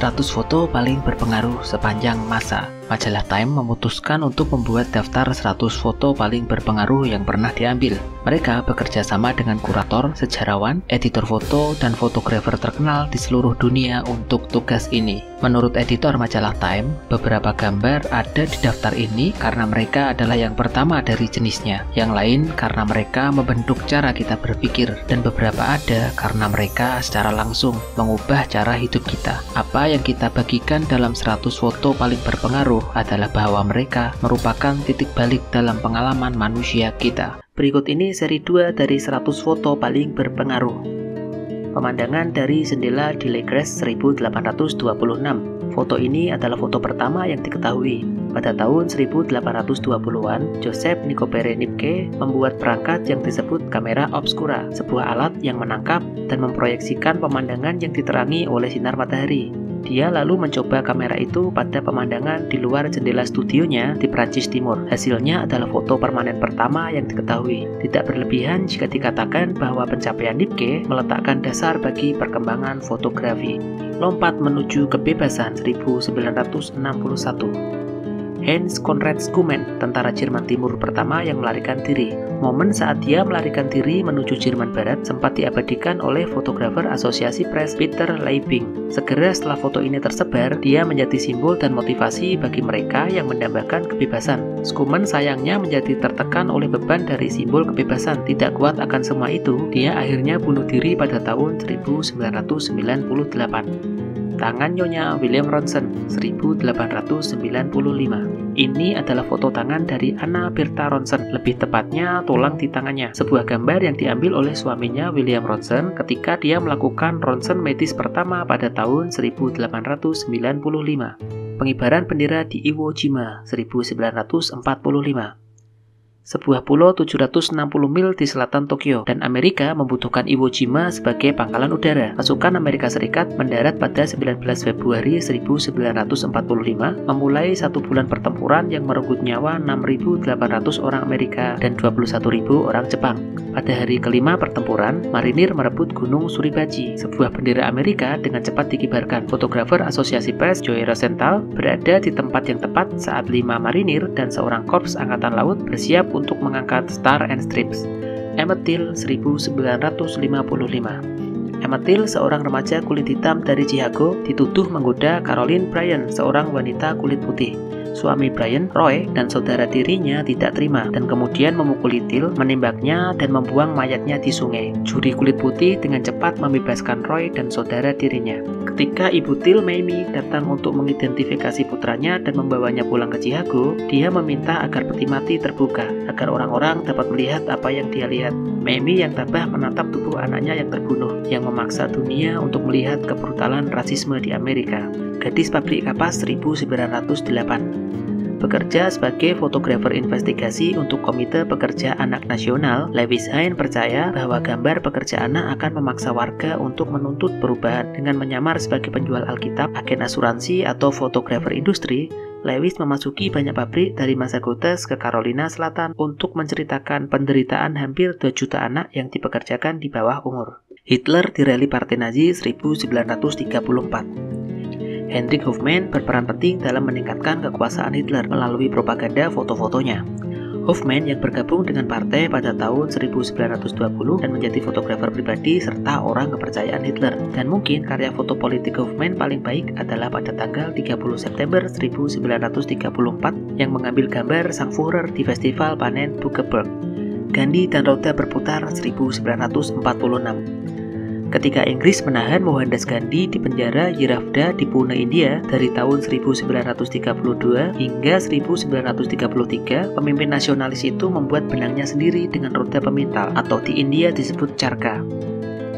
100 foto paling berpengaruh sepanjang masa. Majalah Time memutuskan untuk membuat daftar 100 foto paling berpengaruh yang pernah diambil. Mereka bekerja sama dengan kurator, sejarawan, editor foto, dan fotografer terkenal di seluruh dunia untuk tugas ini. Menurut editor majalah Time, beberapa gambar ada di daftar ini karena mereka adalah yang pertama dari jenisnya. Yang lain karena mereka membentuk cara kita berpikir, dan beberapa ada karena mereka secara langsung mengubah cara hidup kita. Apa yang kita bagikan dalam 100 foto paling berpengaruh adalah bahwa mereka merupakan titik balik dalam pengalaman manusia kita. Berikut ini seri 2 dari 100 foto paling berpengaruh. Pemandangan dari jendela di Legres 1826. Foto ini adalah foto pertama yang diketahui. Pada tahun 1820-an, Joseph Nicopere Niepce membuat perangkat yang disebut kamera obscura, sebuah alat yang menangkap dan memproyeksikan pemandangan yang diterangi oleh sinar matahari. Dia lalu mencoba kamera itu pada pemandangan di luar jendela studionya di Prancis Timur. Hasilnya adalah foto permanen pertama yang diketahui. Tidak berlebihan jika dikatakan bahwa pencapaian Niepce meletakkan dasar bagi perkembangan fotografi. Lompat menuju kebebasan 1961. Hans Conrad Schumann, tentara Jerman Timur pertama yang melarikan diri. Momen saat dia melarikan diri menuju Jerman Barat sempat diabadikan oleh fotografer Asosiasi Press Peter Leibing. Segera setelah foto ini tersebar, dia menjadi simbol dan motivasi bagi mereka yang mendambakan kebebasan. Schumann sayangnya menjadi tertekan oleh beban dari simbol kebebasan. Tidak kuat akan semua itu, dia akhirnya bunuh diri pada tahun 1998. Tangan Nyonya William Ronson 1895. Ini adalah foto tangan dari Anna Bertha Ronson, lebih tepatnya tulang di tangannya. Sebuah gambar yang diambil oleh suaminya William Ronson ketika dia melakukan ronsen medis pertama pada tahun 1895. Pengibaran bendera di Iwo Jima 1945. Sebuah pulau 760 mil di selatan Tokyo, dan Amerika membutuhkan Iwo Jima sebagai pangkalan udara. Pasukan Amerika Serikat mendarat pada 19 Februari 1945, memulai 1 bulan pertempuran yang merenggut nyawa 6.800 orang Amerika dan 21.000 orang Jepang. Pada hari kelima pertempuran, marinir merebut Gunung Suribachi. Sebuah bendera Amerika dengan cepat dikibarkan. Fotografer Asosiasi Press Joey Rosenthal berada di tempat yang tepat saat 5 marinir dan seorang korps angkatan laut bersiap untuk mengangkat Star and Stripes. Emmett Till 1955. Emmett Till, seorang remaja kulit hitam dari Chicago, dituduh menggoda Caroline Bryan, seorang wanita kulit putih. Suami Bryan, Roy, dan saudara tirinya tidak terima dan kemudian memukuli Till, menembaknya, dan membuang mayatnya di sungai. Juri kulit putih dengan cepat membebaskan Roy dan saudara tirinya. Ketika ibu Till, Mamie, datang untuk mengidentifikasi putranya dan membawanya pulang ke Chicago, dia meminta agar peti mati terbuka, agar orang-orang dapat melihat apa yang dia lihat. Mamie yang tabah menatap tubuh anaknya yang terbunuh, yang memaksa dunia untuk melihat kebrutalan rasisme di Amerika. Gadis pabrik kapas 1908. Bekerja sebagai fotografer investigasi untuk Komite Pekerja Anak Nasional, Lewis Hine percaya bahwa gambar pekerja anak akan memaksa warga untuk menuntut perubahan. Dengan menyamar sebagai penjual Alkitab, agen asuransi, atau fotografer industri, Lewis memasuki banyak pabrik dari Massachusetts ke Carolina Selatan untuk menceritakan penderitaan hampir 2 juta anak yang dipekerjakan di bawah umur. Hitler di rally Partai Nazi 1934. Heinrich Hoffmann berperan penting dalam meningkatkan kekuasaan Hitler melalui propaganda foto-fotonya. Hoffmann yang bergabung dengan partai pada tahun 1920 dan menjadi fotografer pribadi serta orang kepercayaan Hitler. Dan mungkin karya foto politik Hoffmann paling baik adalah pada tanggal 30 September 1934 yang mengambil gambar sang Führer di festival panen Bukeberg. Gandhi dan roda berputar 1946. Ketika Inggris menahan Mohandas Gandhi di penjara Yeravda di Pune, India dari tahun 1932 hingga 1933, pemimpin nasionalis itu membuat benangnya sendiri dengan roda pemintal atau di India disebut charka.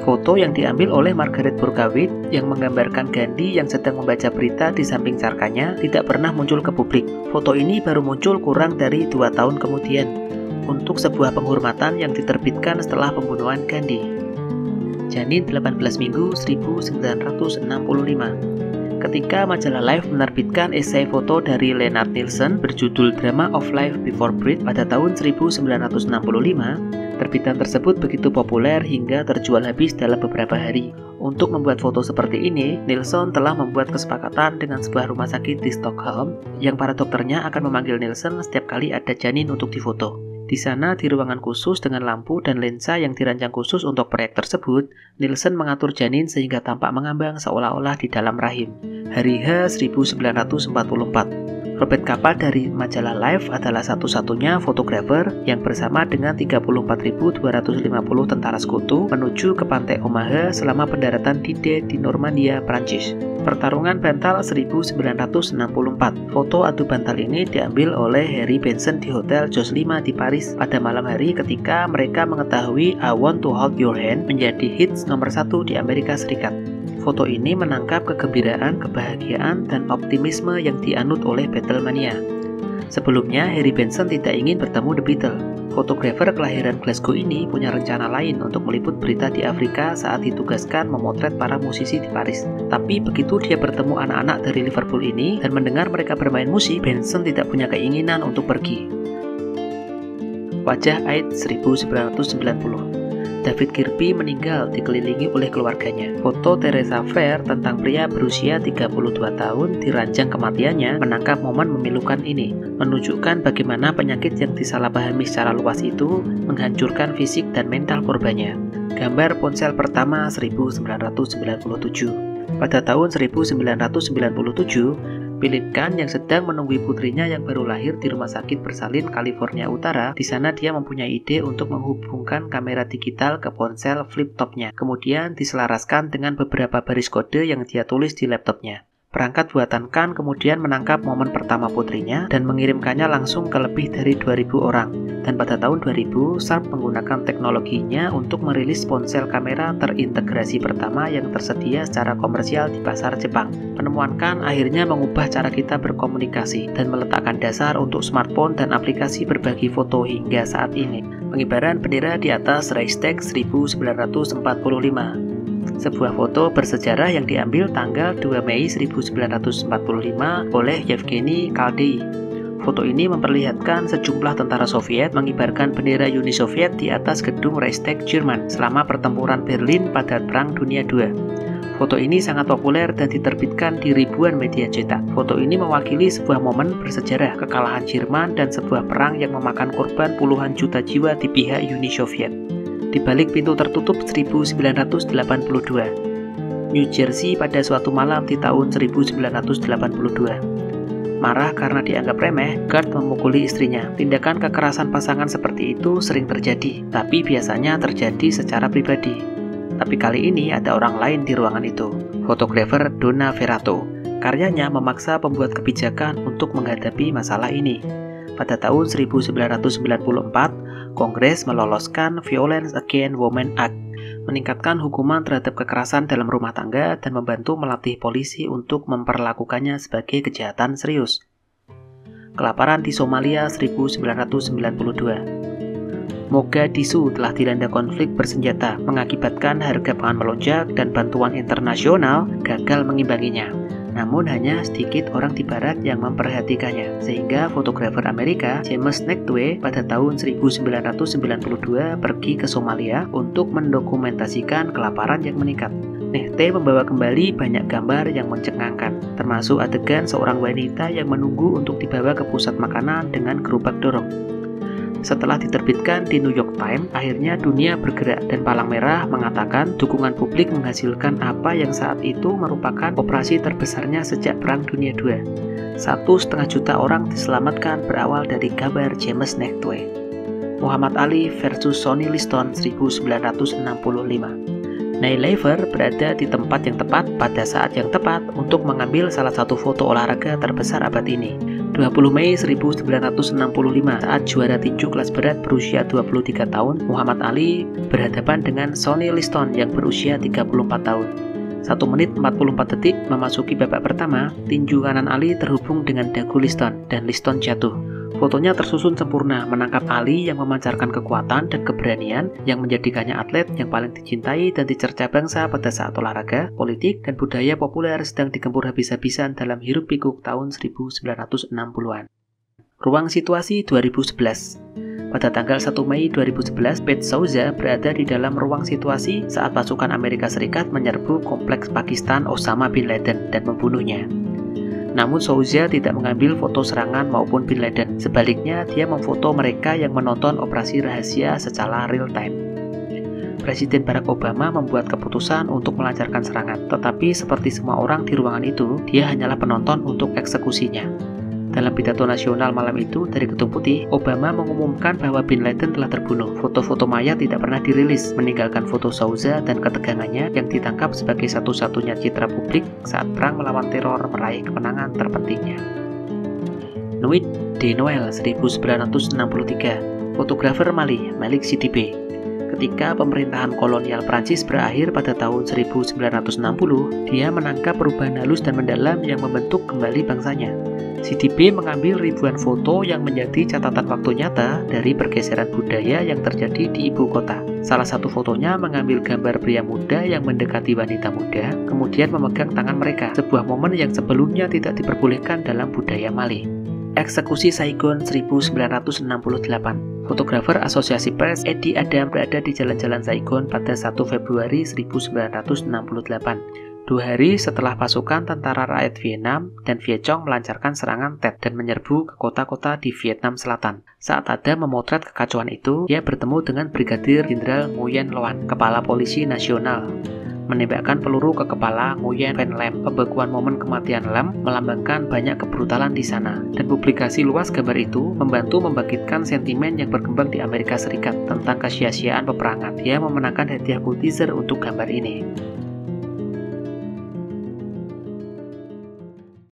Foto yang diambil oleh Margaret Bourke-Witt yang menggambarkan Gandhi yang sedang membaca berita di samping charkanya tidak pernah muncul ke publik. Foto ini baru muncul kurang dari 2 tahun kemudian untuk sebuah penghormatan yang diterbitkan setelah pembunuhan Gandhi. Janin 18 Minggu 1965. Ketika majalah Life menerbitkan esai foto dari Lennart Nilsson berjudul Drama of Life Before Breed pada tahun 1965, terbitan tersebut begitu populer hingga terjual habis dalam beberapa hari. Untuk membuat foto seperti ini, Nilsson telah membuat kesepakatan dengan sebuah rumah sakit di Stockholm yang para dokternya akan memanggil Nilsson setiap kali ada janin untuk difoto. Di sana, di ruangan khusus dengan lampu dan lensa yang dirancang khusus untuk proyek tersebut, Nilsson mengatur janin sehingga tampak mengambang seolah-olah di dalam rahim. Hari H 1944. Robert Capa dari majalah Life adalah satu-satunya fotografer yang bersama dengan 34.250 tentara sekutu menuju ke pantai Omaha selama pendaratan D-Day di Normandia, Prancis. Pertarungan bantal 1964. Foto adu bantal ini diambil oleh Harry Benson di Hotel Jos 5 di Paris pada malam hari ketika mereka mengetahui I Want to Hold Your Hand menjadi hits nomor 1 di Amerika Serikat. Foto ini menangkap kegembiraan, kebahagiaan, dan optimisme yang dianut oleh Beatlemania. Sebelumnya, Harry Benson tidak ingin bertemu The Beatles. Fotografer kelahiran Glasgow ini punya rencana lain untuk meliput berita di Afrika saat ditugaskan memotret para musisi di Paris. Tapi begitu dia bertemu anak-anak dari Liverpool ini dan mendengar mereka bermain musik, Benson tidak punya keinginan untuk pergi. Wajah Aid 1990. David Kirby meninggal dikelilingi oleh keluarganya. Foto Teresa Fair tentang pria berusia 32 tahun diranjang kematiannya menangkap momen memilukan ini, menunjukkan bagaimana penyakit yang disalahpahami secara luas itu menghancurkan fisik dan mental korbannya. Gambar ponsel pertama 1997. Pada tahun 1997, Philip Kahn yang sedang menunggui putrinya yang baru lahir di rumah sakit bersalin California Utara. Di sana dia mempunyai ide untuk menghubungkan kamera digital ke ponsel flip topnya, kemudian diselaraskan dengan beberapa baris kode yang dia tulis di laptopnya. Perangkat buatan Kahn kemudian menangkap momen pertama putrinya dan mengirimkannya langsung ke lebih dari 2.000 orang. Dan pada tahun 2000, Sharp menggunakan teknologinya untuk merilis ponsel kamera terintegrasi pertama yang tersedia secara komersial di pasar Jepang. Penemuan Kahn akhirnya mengubah cara kita berkomunikasi dan meletakkan dasar untuk smartphone dan aplikasi berbagi foto hingga saat ini. Pengibaran bendera di atas Reichstag 1945. Sebuah foto bersejarah yang diambil tanggal 2 Mei 1945 oleh Yevgeny Kaldei. Foto ini memperlihatkan sejumlah tentara Soviet mengibarkan bendera Uni Soviet di atas gedung Reichstag Jerman selama pertempuran Berlin pada Perang Dunia II. Foto ini sangat populer dan diterbitkan di ribuan media cetak. Foto ini mewakili sebuah momen bersejarah kekalahan Jerman dan sebuah perang yang memakan korban puluhan juta jiwa di pihak Uni Soviet. Di balik pintu tertutup 1982. New Jersey pada suatu malam di tahun 1982. Marah karena dianggap remeh, Gert memukuli istrinya. Tindakan kekerasan pasangan seperti itu sering terjadi, tapi biasanya terjadi secara pribadi. Tapi kali ini ada orang lain di ruangan itu, fotografer Donna Ferrato. Karyanya memaksa pembuat kebijakan untuk menghadapi masalah ini. Pada tahun 1994, Kongres meloloskan Violence Against Women Act, meningkatkan hukuman terhadap kekerasan dalam rumah tangga dan membantu melatih polisi untuk memperlakukannya sebagai kejahatan serius. Kelaparan di Somalia 1992. Mogadishu telah dilanda konflik bersenjata, mengakibatkan harga pangan melonjak dan bantuan internasional gagal mengimbanginya. Namun hanya sedikit orang di barat yang memperhatikannya, sehingga fotografer Amerika James Nachtwey pada tahun 1992 pergi ke Somalia untuk mendokumentasikan kelaparan yang meningkat. Nachtwey membawa kembali banyak gambar yang mencengangkan, termasuk adegan seorang wanita yang menunggu untuk dibawa ke pusat makanan dengan gerobak dorong. Setelah diterbitkan di New York Times, akhirnya dunia bergerak dan Palang Merah mengatakan dukungan publik menghasilkan apa yang saat itu merupakan operasi terbesarnya sejak Perang Dunia II. 1,5 juta orang diselamatkan berawal dari gambar James Nachtwey. Muhammad Ali versus Sonny Liston 1965. Neil Lever berada di tempat yang tepat pada saat yang tepat untuk mengambil salah satu foto olahraga terbesar abad ini. 20 Mei 1965 saat juara tinju kelas berat berusia 23 tahun, Muhammad Ali berhadapan dengan Sonny Liston yang berusia 34 tahun. 1 menit 44 detik memasuki babak pertama, tinju kanan Ali terhubung dengan dagu Liston dan Liston jatuh. Fotonya tersusun sempurna, menangkap Ali yang memancarkan kekuatan dan keberanian yang menjadikannya atlet yang paling dicintai dan dicerca bangsa pada saat olahraga, politik, dan budaya populer sedang digempur habis-habisan dalam hiruk-pikuk tahun 1960-an. Ruang situasi 2011. Pada tanggal 1 Mei 2011, Pete Souza berada di dalam ruang situasi saat pasukan Amerika Serikat menyerbu kompleks Pakistan Osama bin Laden dan membunuhnya. Namun Souza tidak mengambil foto serangan maupun bin Laden. Sebaliknya, dia memfoto mereka yang menonton operasi rahasia secara real time. Presiden Barack Obama membuat keputusan untuk melancarkan serangan, tetapi seperti semua orang di ruangan itu, dia hanyalah penonton untuk eksekusinya. Dalam pidato nasional malam itu dari Gedung Putih, Obama mengumumkan bahwa bin Laden telah terbunuh. Foto-foto mayat tidak pernah dirilis, meninggalkan foto Souza dan ketegangannya yang ditangkap sebagai satu-satunya citra publik saat perang melawan teror meraih kemenangan terpentingnya. Nuit de Noël 1963, fotografer Mali, Malik Sidibé. Ketika pemerintahan kolonial Prancis berakhir pada tahun 1960, dia menangkap perubahan halus dan mendalam yang membentuk kembali bangsanya. Sidibé mengambil ribuan foto yang menjadi catatan waktu nyata dari pergeseran budaya yang terjadi di ibu kota. Salah satu fotonya mengambil gambar pria muda yang mendekati wanita muda, kemudian memegang tangan mereka, sebuah momen yang sebelumnya tidak diperbolehkan dalam budaya Mali. Eksekusi Saigon 1968. Fotografer Asosiasi Press Eddie Adam berada di jalan-jalan Saigon pada 1 Februari 1968. 2 hari setelah pasukan tentara rakyat Vietnam dan Viet Cong melancarkan serangan Tet dan menyerbu ke kota-kota di Vietnam Selatan. Saat Adam memotret kekacauan itu, dia bertemu dengan Brigadir Jenderal Nguyen Loan, Kepala Polisi Nasional, menembakkan peluru ke kepala Nguyen Van Lam. Pembekuan momen kematian Lam melambangkan banyak kebrutalan di sana, dan publikasi luas gambar itu membantu membangkitkan sentimen yang berkembang di Amerika Serikat tentang kesia-siaan peperangan. Dia memenangkan hadiah Pulitzer untuk gambar ini.